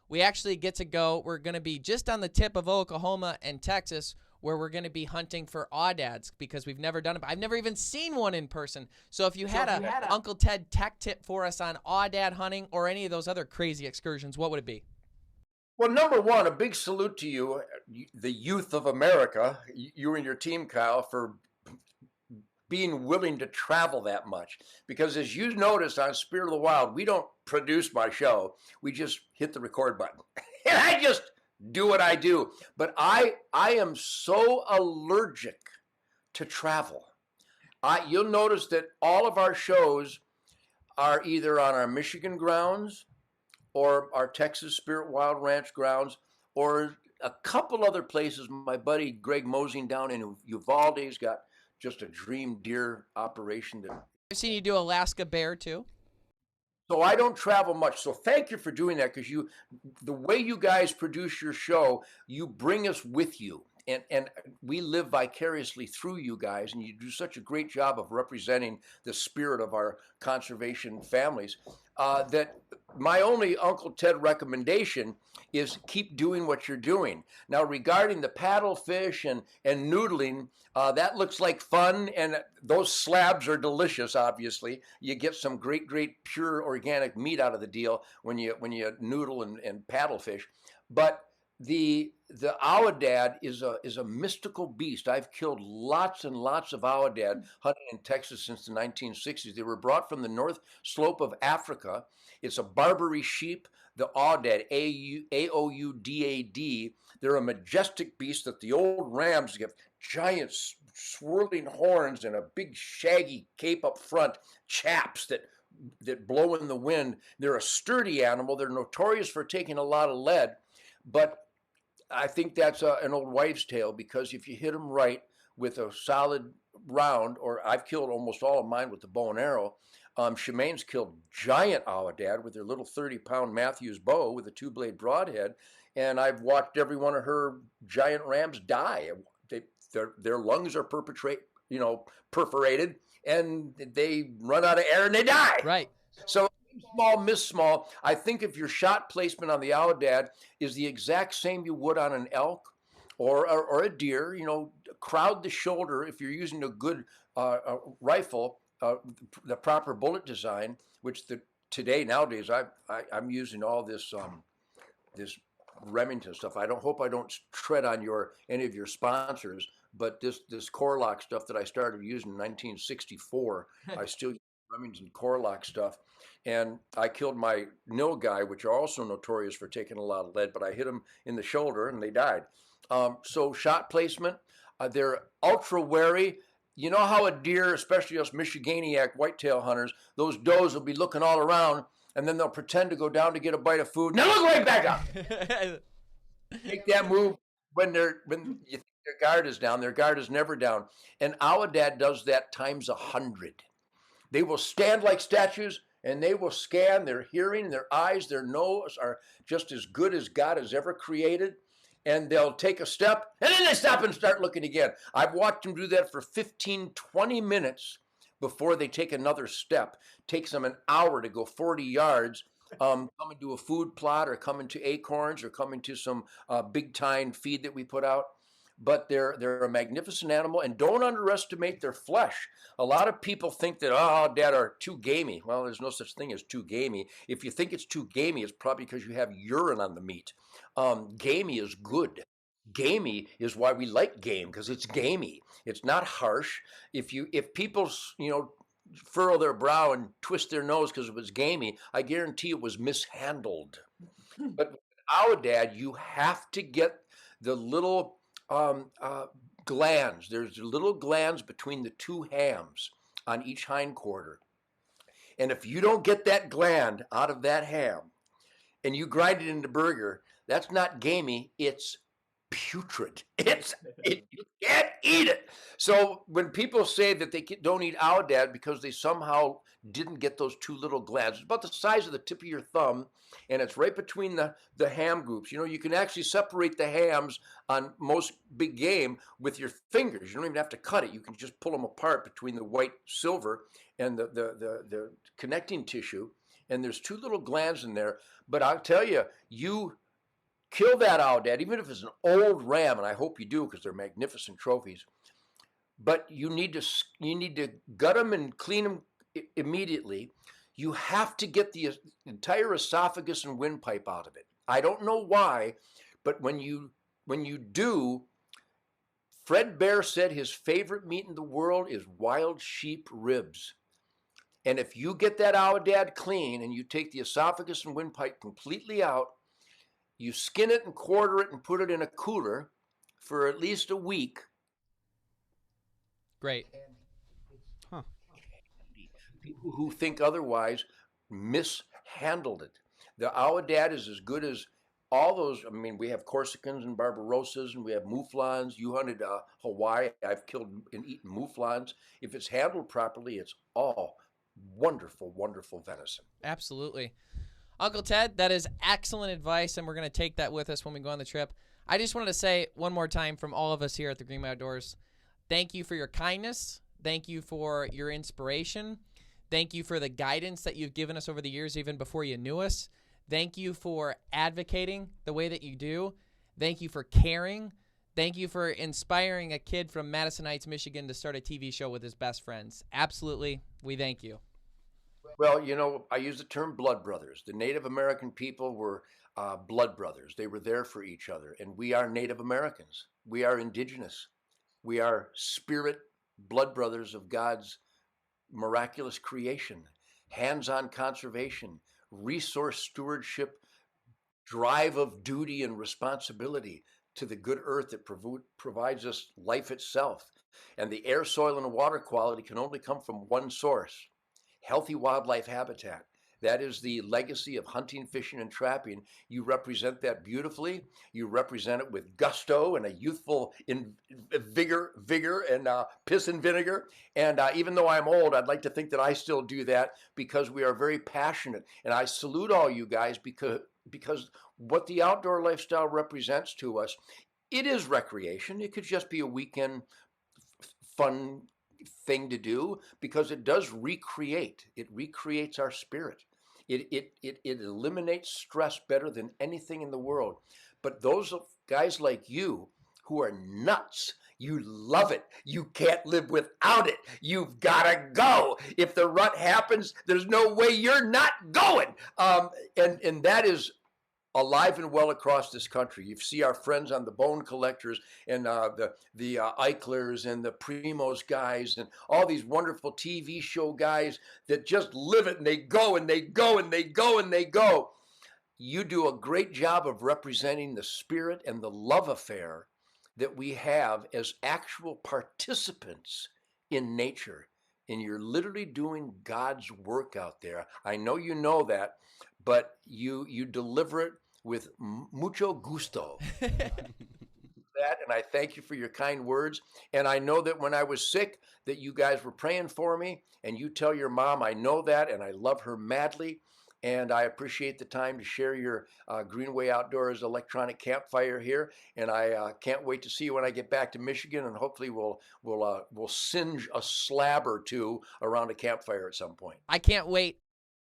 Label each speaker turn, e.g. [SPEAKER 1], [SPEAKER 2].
[SPEAKER 1] We actually get to go. We're going to be just on the tip of Oklahoma and Texas, where we're going to be hunting for Audads because we've never done it. I've never even seen one in person. So if you had a Uncle Ted tech tip for us on Aoudad hunting or any of those other crazy excursions, what would it be?
[SPEAKER 2] Well, number one, a big salute to you, the youth of America, you and your team, Kyle, for being willing to travel that much. Because as you noticed on Spirit of the Wild, we don't produce my show. We just hit the record button. And I just do what I do. But I am so allergic to travel. You'll notice that all of our shows are either on our Michigan grounds or our Texas Spirit Wild Ranch grounds, or a couple other places. My buddy Greg Mosing down in Uvalde's got just a dream deer operation.
[SPEAKER 1] I've seen you do Alaska bear too.
[SPEAKER 2] So I don't travel much. So thank you for doing that, because the way you guys produce your show, you bring us with you. And we live vicariously through you guys, and you do such a great job of representing the spirit of our conservation families, that my only Uncle Ted recommendation is keep doing what you're doing. Now, regarding the paddlefish and noodling, that looks like fun, and those slabs are delicious, obviously. You get some great pure organic meat out of the deal when you noodle and paddlefish. But the Aoudad is a mystical beast. I've killed lots and lots of Aoudad hunting in Texas since the 1960s. They were brought from the north slope of Africa. It's a Barbary sheep, the Aoudad, Aoudad. They're a majestic beast that the old rams get giant swirling horns and a big shaggy cape up front, chaps that blow in the wind. They're a sturdy animal. They're notorious for taking a lot of lead, but I think that's an old wives' tale, because if you hit them right with a solid round, or I've killed almost all of mine with the bow and arrow. Shemaine's killed giant Aoudad with their little 30-pound Matthews bow with a 2-blade broadhead, and I've watched every one of her giant rams die. Their lungs are perforated, and they run out of air and they die.
[SPEAKER 1] Right.
[SPEAKER 2] So small, miss small. I think if your shot placement on the Aoudad is the exact same you would on an elk or a deer, crowd the shoulder if you're using a good rifle, the proper bullet design, which nowadays I'm using all this this Remington stuff. I hope I don't tread on any of your sponsors, but this Core-Lock stuff that I started using in 1964, I still use Remington Core-Lock stuff. And I killed my nilgai, which are also notorious for taking a lot of lead, but I hit them in the shoulder and they died. So shot placement, they're ultra wary. You know how a deer, especially us Michiganiac whitetail hunters, those does will be looking all around, and then they'll pretend to go down to get a bite of food. Now look right back up. Make that move when you think their guard is down. Their guard is never down. And Aoudad does that times 100. They will stand like statues, and they will scan. Their hearing, their eyes, their nose are just as good as God has ever created. And they'll take a step, and then they stop and start looking again. I've watched them do that for 15, 20 minutes before they take another step. It takes them an hour to go 40 yards, come into a food plot, or come into acorns, or come into some big tine feed that we put out. But they're a magnificent animal, and don't underestimate their flesh. A lot of people think that Aoudad are too gamey. Well, there's no such thing as too gamey. If you think it's too gamey, it's probably because you have urine on the meat. Gamey is good. Gamey is why we like game, because it's gamey. It's not harsh. If people furrow their brow and twist their nose because it was gamey, I guarantee it was mishandled. But with Aoudad, you have to get the little glands. There's little glands between the two hams on each hindquarter. And if you don't get that gland out of that ham and you grind it into burger, that's not gamey, it's putrid. You can't eat it. So when people say that they don't eat Aoudad because they somehow didn't get those two little glands, it's about the size of the tip of your thumb, and it's right between the ham groups. You can actually separate the hams on most big game with your fingers. You don't even have to cut it. You can just pull them apart between the white silver and the connecting tissue, and there's two little glands in there. But I'll tell you, you kill that Aoudad, even if it's an old ram, and I hope you do because they're magnificent trophies. But you need to gut them and clean them immediately. You have to get the entire esophagus and windpipe out of it. I don't know why, but when you do, Fred Bear said his favorite meat in the world is wild sheep ribs. And if you get that Aoudad clean and you take the esophagus and windpipe completely out, you skin it and quarter it and put it in a cooler for at least a week.
[SPEAKER 1] Great.
[SPEAKER 2] Huh. People who think otherwise mishandled it. The Aoudad is as good as all those. I mean, we have Corsicans and Barbarosas, and we have mouflons. You hunted Hawaii. I've killed and eaten mouflons. If it's handled properly, it's all wonderful, wonderful venison.
[SPEAKER 1] Absolutely. Uncle Ted, that is excellent advice, and we're going to take that with us when we go on the trip. I just wanted to say one more time from all of us here at the Green Outdoors, thank you for your kindness. Thank you for your inspiration. Thank you for the guidance that you've given us over the years, even before you knew us. Thank you for advocating the way that you do. Thank you for caring. Thank you for inspiring a kid from Madison Heights, Michigan to start a TV show with his best friends. Absolutely, we thank you.
[SPEAKER 2] Well, you know, I use the term blood brothers. The Native American people were blood brothers. They were there for each other. And we are Native Americans. We are indigenous. We are spirit blood brothers of God's miraculous creation, hands-on conservation, resource stewardship, drive of duty and responsibility to the good earth that provides us life itself. And the air, soil, and water quality can only come from one source: healthy wildlife habitat. That is the legacy of hunting, fishing, and trapping. You represent that beautifully. You represent it with gusto and a youthful vigor and piss and vinegar. And even though I'm old, I'd like to think that I still do that because we are very passionate. And I salute all you guys because what the outdoor lifestyle represents to us, it is recreation. It could just be a weekend fun thing to do because it does recreate. It recreates our spirit. It eliminates stress better than anything in the world. But those guys like you who are nuts, you love it. You can't live without it. You've got to go. If the rut happens, there's no way you're not going. And that is alive and well across this country. You see our friends on the Bone Collectors and the Eichlers and the Primos guys and all these wonderful TV show guys that just live it, and they go and they go and they go and they go. You do a great job of representing the spirit and the love affair that we have as actual participants in nature. And you're literally doing God's work out there. I know you know that, but you deliver it with mucho gusto. That, and I thank you for your kind words. And I know that when I was sick, that you guys were praying for me, and you tell your mom I know that, and I love her madly. And I appreciate the time to share your Greenway Outdoors electronic campfire here. And I can't wait to see you when I get back to Michigan, and hopefully we'll singe a slab or two around a campfire at some point.
[SPEAKER 1] I can't wait